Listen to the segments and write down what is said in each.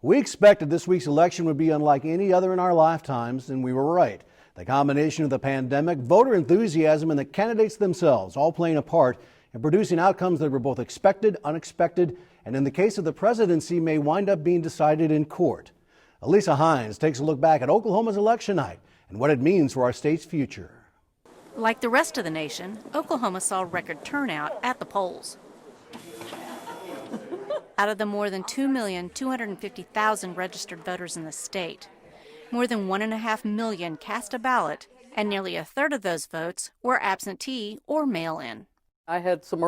We expected this week's election would be unlike any other in our lifetimes, and we were right. The combination of the pandemic, voter enthusiasm, and the candidates themselves all playing a part in producing outcomes that were both expected, unexpected, and in the case of the presidency may wind up being decided in court. Elisa Hines takes a look back at Oklahoma's election night and what it means for our state's future. Like the rest of the nation, Oklahoma saw record turnout at the polls. Out of the more than 2,250,000 registered voters in the state, more than 1.5 million cast a ballot, and nearly a third of those votes were absentee or mail-in. I had some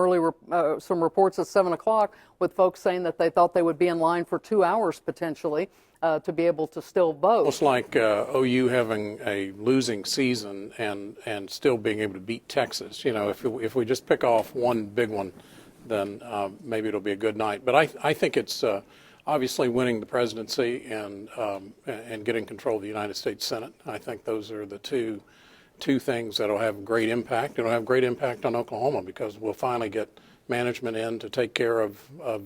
some reports at 7 o'clock with folks saying that they thought they would be in line for 2 hours potentially to be able to still vote. It's like OU having a losing season and still being able to beat Texas. You know, if we just pick off one big one, then maybe it'll be a good night. But I think it's obviously winning the presidency and getting control of the United States Senate. I think those are the two things that'll have great impact. It'll have great impact on Oklahoma because we'll finally get management in to take care of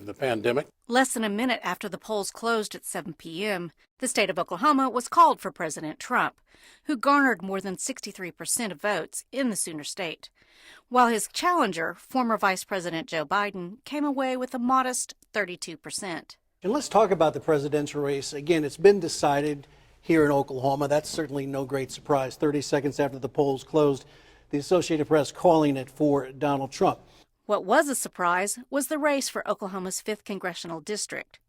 the pandemic. Less than a minute after the polls closed at 7 p.m., the state of Oklahoma was called for President Trump, who garnered more than 63% of votes in the Sooner State, while his challenger, former Vice President Joe Biden, came away with a modest 32%. And let's talk about the presidential race. Again, it's been decided here in Oklahoma. That's certainly no great surprise. 30 seconds after the polls closed, the Associated Press calling it for Donald Trump. What was a surprise was the race for Oklahoma's 5th congressional district.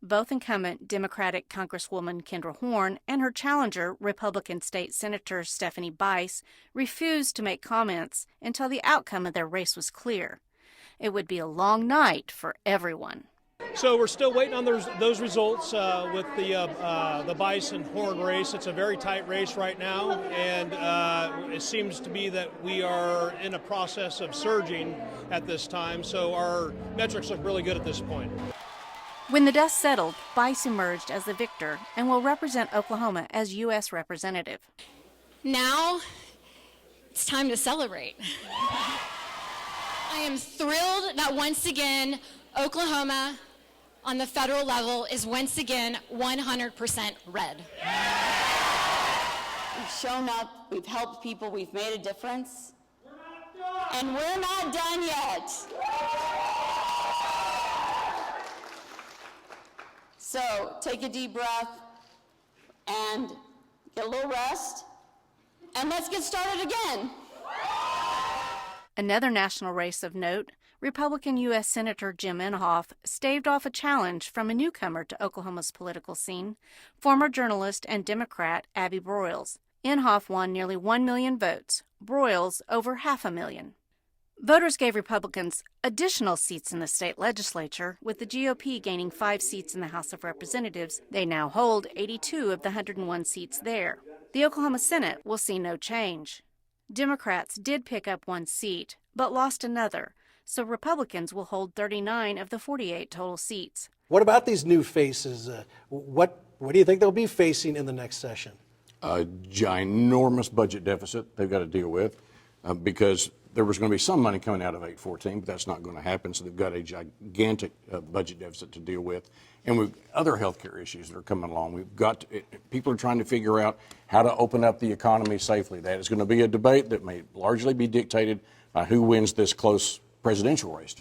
Both incumbent Democratic Congresswoman Kendra Horn and her challenger, Republican State Senator Stephanie Bice, refused to make comments until the outcome of their race was clear. It would be a long night for everyone. So we're still waiting on those results with the Bice and Horn race. It's a very tight race right now, and it seems to be that we are in a process of surging at this time, so our metrics look really good at this point. When the dust settled, Bice emerged as the victor and will represent Oklahoma as U.S. representative. Now, it's time to celebrate. I am thrilled that once again, Oklahoma on the federal level is once again 100% red. We've shown up, we've helped people, we've made a difference. And we're not done yet. So take a deep breath and get a little rest, and let's get started again. Another national race of note, Republican U.S. Senator Jim Inhofe staved off a challenge from a newcomer to Oklahoma's political scene, former journalist and Democrat Abby Broyles. Inhofe won nearly 1 million votes, Broyles over 500,000. Voters gave Republicans additional seats in the state legislature, with the GOP gaining 5 seats in the House of Representatives. They now hold 82 of the 101 seats there. The Oklahoma Senate will see no change. Democrats did pick up 1 seat, but lost another, so Republicans will hold 39 of the 48 total seats. What about these new faces? What do you think they'll be facing in the next session? A ginormous budget deficit they've got to deal with because there was going to be some money coming out of 814, but that's not going to happen. So they've got a gigantic budget deficit to deal with. And we've other healthcare issues that are coming along. People are trying to figure out how to open up the economy safely. That is going to be a debate that may largely be dictated by who wins this close presidential race.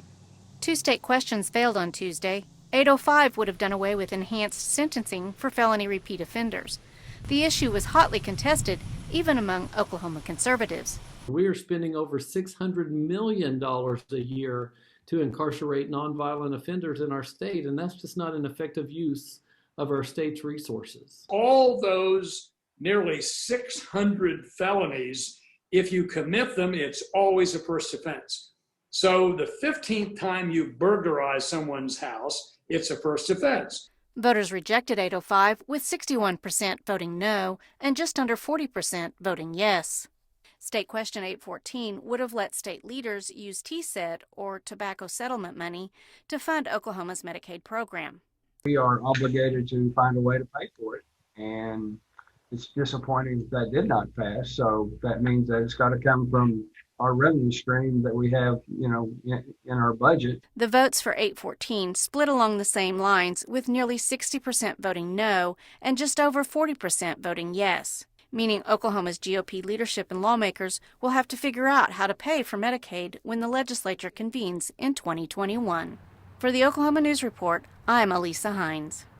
2 state questions failed on Tuesday. 805 would have done away with enhanced sentencing for felony repeat offenders. The issue was hotly contested, even among Oklahoma conservatives. We are spending over $600 million a year to incarcerate nonviolent offenders in our state, and that's just not an effective use of our state's resources. All those nearly 600 felonies, if you commit them, it's always a first offense. So the 15th time you burglarize someone's house, it's a first offense. Voters rejected 805, with 61% voting no and just under 40% voting yes. State Question 814 would have let state leaders use TSED, or tobacco settlement money, to fund Oklahoma's Medicaid program. We are obligated to find a way to pay for it, and it's disappointing that did not pass. So that means that it's got to come from our revenue stream that we have, in our budget. The votes for 814 split along the same lines, with nearly 60% voting no and just over 40% voting yes, meaning Oklahoma's GOP leadership and lawmakers will have to figure out how to pay for Medicaid when the legislature convenes in 2021. For the Oklahoma News Report, I'm Elisa Hines.